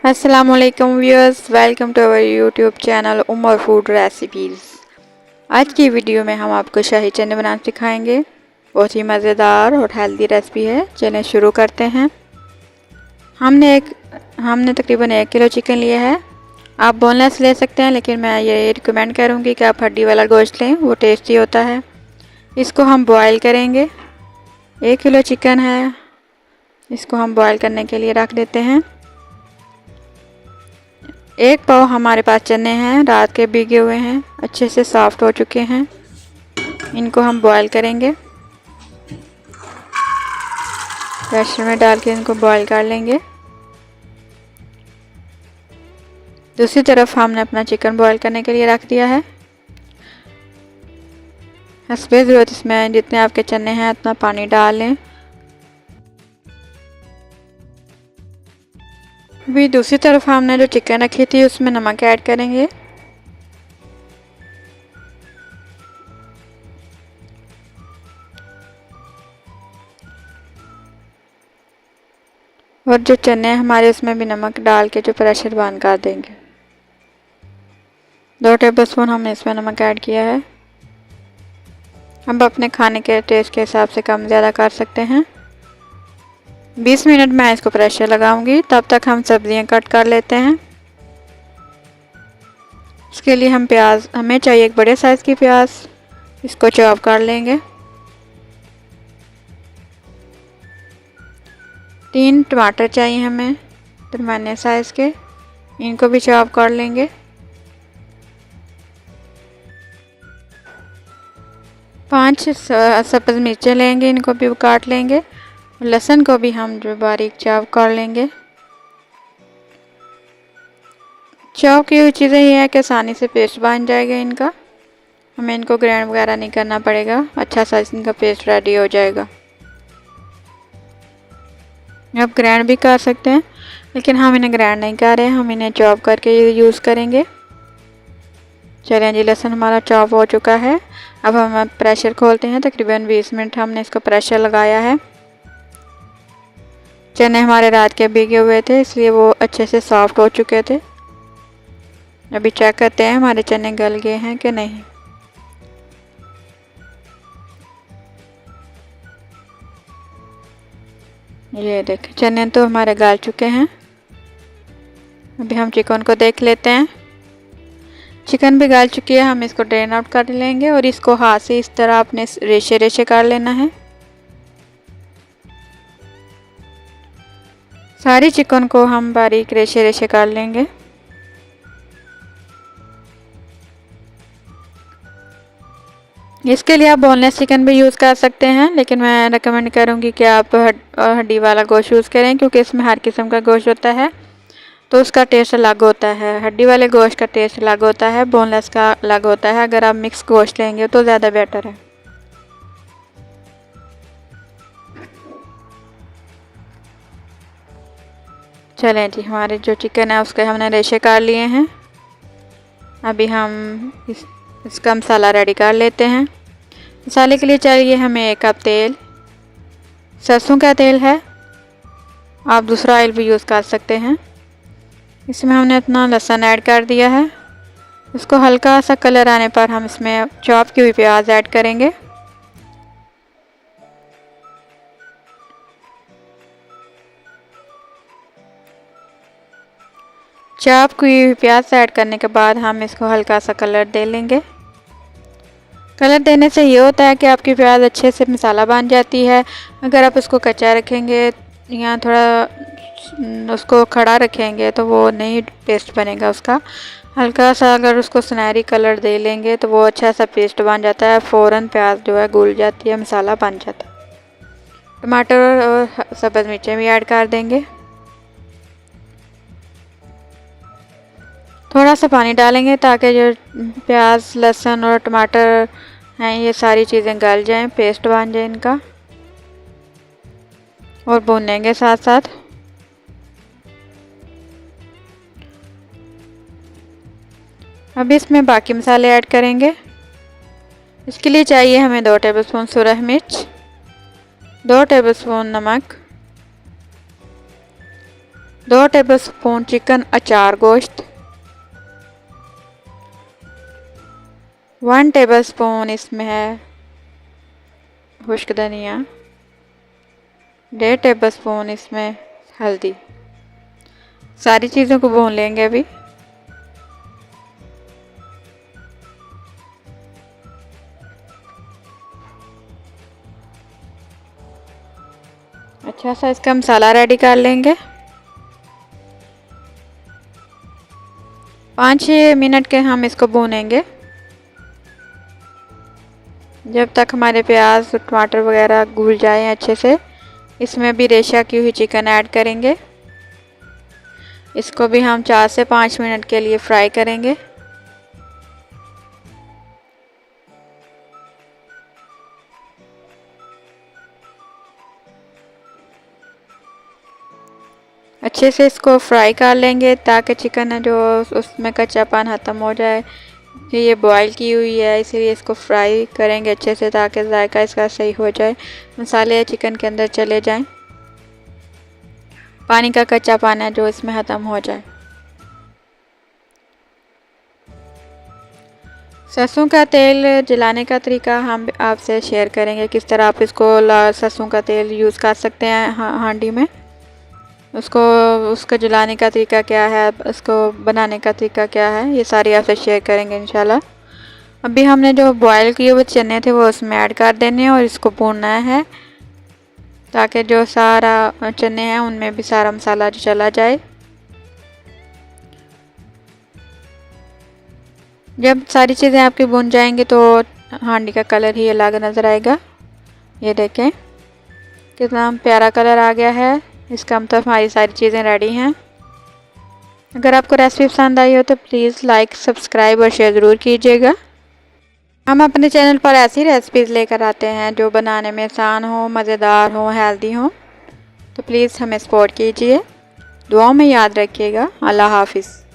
अस्सलामुअलैकुम viewers, welcome to our YouTube channel Umar food recipes. आज की वीडियो में हम आपको शाही चने बनाना सिखाएंगे। बहुत ही मज़ेदार और हेल्दी रेसिपी है। चलें शुरू करते हैं। हमने तकरीबन 1 किलो चिकन लिया है। आप बोनलेस ले सकते हैं, लेकिन मैं ये रिकमेंड करूँगी कि आप हड्डी वाला गोश्त लें, वो टेस्टी होता है। इसको हम बॉयल करेंगे। 1 किलो चिकन है, इसको हम बॉयल करने के लिए रख देते हैं। 1 पाव हमारे पास चने हैं, रात के भीगे हुए हैं, अच्छे से सॉफ्ट हो चुके हैं। इनको हम बॉयल करेंगे, प्रेशर में डाल के इनको बॉयल कर लेंगे। दूसरी तरफ हमने अपना चिकन बॉयल करने के लिए रख दिया है। हस्बे ज़रूरत इसमें जितने आपके चने हैं उतना पानी डाल लें। अभी दूसरी तरफ हमने जो चिकन रखी थी उसमें नमक ऐड करेंगे। और जो चने हमारे उसमें भी नमक डाल के जो प्रेशर बंद कर देंगे। 2 टेबलस्पून हमने इसमें नमक ऐड किया है। अब अपने खाने के टेस्ट के हिसाब से कम ज़्यादा कर सकते हैं। 20 मिनट मैं इसको प्रेशर लगाऊंगी, तब तक हम सब्जियां कट कर लेते हैं। इसके लिए हमें चाहिए एक बड़े साइज़ की प्याज, इसको चॉप कर लेंगे। 3 टमाटर चाहिए हमें दरमियाने साइज़ के, इनको भी चॉप कर लेंगे। 5 सब्ज़ मिर्चें लेंगे, इनको भी काट लेंगे। लहसुन को भी हम जो बारीक चॉप कर लेंगे। चॉप की हुई चीज़ें ये है कि आसानी से पेस्ट बन जाएगा इनका, हमें इनको ग्राइंड वगैरह नहीं करना पड़ेगा, अच्छा सा इनका पेस्ट रेडी हो जाएगा। आप ग्राइंड भी कर सकते हैं, लेकिन हम इन्हें ग्राइंड नहीं कर रहे हैं, हम इन्हें चॉप करके यूज़ करेंगे। चलें जी, लहसुन हमारा चॉप हो चुका है। अब हम प्रेशर खोलते हैं। तकरीबन 20 मिनट हमने इसको प्रेशर लगाया है। चने हमारे रात के भीगे हुए थे, इसलिए वो अच्छे से सॉफ्ट हो चुके थे। अभी चेक करते हैं हमारे चने गल गए हैं कि नहीं। ये देखें, चने तो हमारे गल चुके हैं। अभी हम चिकन को देख लेते हैं। चिकन भी गल चुकी है, हम इसको ड्रेन आउट कर लेंगे और इसको हाथ से इस तरह अपने रेशे रेशे कर लेना है। सारी चिकन को हम बारीक रेशे रेशे कर लेंगे। इसके लिए आप बोनलेस चिकन भी यूज़ कर सकते हैं, लेकिन मैं रेकमेंड करूँगी कि आप हड्डी वाला गोश्त यूज़ करें, क्योंकि इसमें हर किस्म का गोश्त होता है, तो उसका टेस्ट अलग होता है। हड्डी वाले गोश्त का टेस्ट अलग होता है, बोनलेस का अलग होता है। अगर आप मिक्स गोश्त लेंगे तो ज़्यादा बेटर है। चलें जी, हमारे जो चिकन है उसके हमने रेशे काट लिए हैं। अभी हम इसका मसाला रेडी कर लेते हैं। मसाले के लिए चाहिए हमें 1 कप तेल, सरसों का तेल है, आप दूसरा ऑयल भी यूज़ कर सकते हैं। इसमें हमने अपना लहसुन ऐड कर दिया है। इसको हल्का सा कलर आने पर हम इसमें चॉप की हुई प्याज ऐड करेंगे। चॉप की हुई प्याज ऐड करने के बाद हम इसको हल्का सा कलर दे लेंगे। कलर देने से ये होता है कि आपकी प्याज अच्छे से मसाला बन जाती है। अगर आप इसको कच्चा रखेंगे या थोड़ा उसको खड़ा रखेंगे तो वो नहीं पेस्ट बनेगा उसका। हल्का सा अगर उसको सुनहरी कलर दे लेंगे तो वो अच्छा सा पेस्ट बन जाता है। फ़ौरन प्याज जो है घुल जाती है, मसाला बन जाता है। टमाटर और सब्ज़ मिर्चें भी ऐड कर देंगे। थोड़ा सा पानी डालेंगे ताकि जो प्याज, लहसुन और टमाटर हैं ये सारी चीज़ें गल जाएं, पेस्ट बन जाए इनका, और भूनेंगे साथ साथ। अब इसमें बाकी मसाले ऐड करेंगे। इसके लिए चाहिए हमें 2 टेबलस्पून सुरख मिर्च, 2 टेबलस्पून नमक, 2 टेबलस्पून चिकन अचार गोश्त, 1 टेबलस्पून इसमें है खुश्क धनिया, 1.5 टेबलस्पून इसमें हल्दी। सारी चीज़ों को भून लेंगे अभी। अच्छा सा इसका मसाला रेडी कर लेंगे। 5-6 मिनट के हम इसको भूनेंगे, जब तक हमारे प्याज टमाटर वगैरह घुल जाए अच्छे से। इसमें भी रेशा की हुई चिकन ऐड करेंगे। इसको भी हम 4 से 5 मिनट के लिए फ्राई करेंगे। अच्छे से इसको फ्राई कर लेंगे ताकि चिकन जो उसमें कच्चापन ख़त्म हो जाए। ये बॉईल की हुई है इसीलिए इसको फ्राई करेंगे अच्छे से ताकि जायका इसका सही हो जाए, मसाले चिकन के अंदर चले जाएं, पानी का कच्चापन है जो इसमें ख़त्म हो जाए। सरसों का तेल जलाने का तरीका हम आपसे शेयर करेंगे, किस तरह आप इसको सरसों का तेल यूज़ कर सकते हैं हांडी में। उसका जलाने का तरीका क्या है, उसको बनाने का तरीका क्या है, ये सारी आपसे शेयर करेंगे इंशाल्लाह। अभी हमने जो बॉयल किए हुए चने थे वो उसमें ऐड कर देने हैं और इसको भूनना है ताकि जो सारा चने हैं उनमें भी सारा मसाला जो चला जाए। जब सारी चीज़ें आपकी भून जाएंगी तो हांडी का कलर ही अलग नज़र आएगा। ये देखें कितना प्यारा कलर आ गया है। इसका मतलब हमारी सारी चीज़ें रेडी हैं। अगर आपको रेसिपी पसंद आई हो तो प्लीज़ लाइक सब्सक्राइब और शेयर ज़रूर कीजिएगा। हम अपने चैनल पर ऐसी रेसिपीज़ लेकर आते हैं जो बनाने में आसान हो, मज़ेदार हो, हेल्दी हो, तो प्लीज़ हमें सपोर्ट कीजिए। दुआओं में याद रखिएगा। अल्लाह हाफिज़।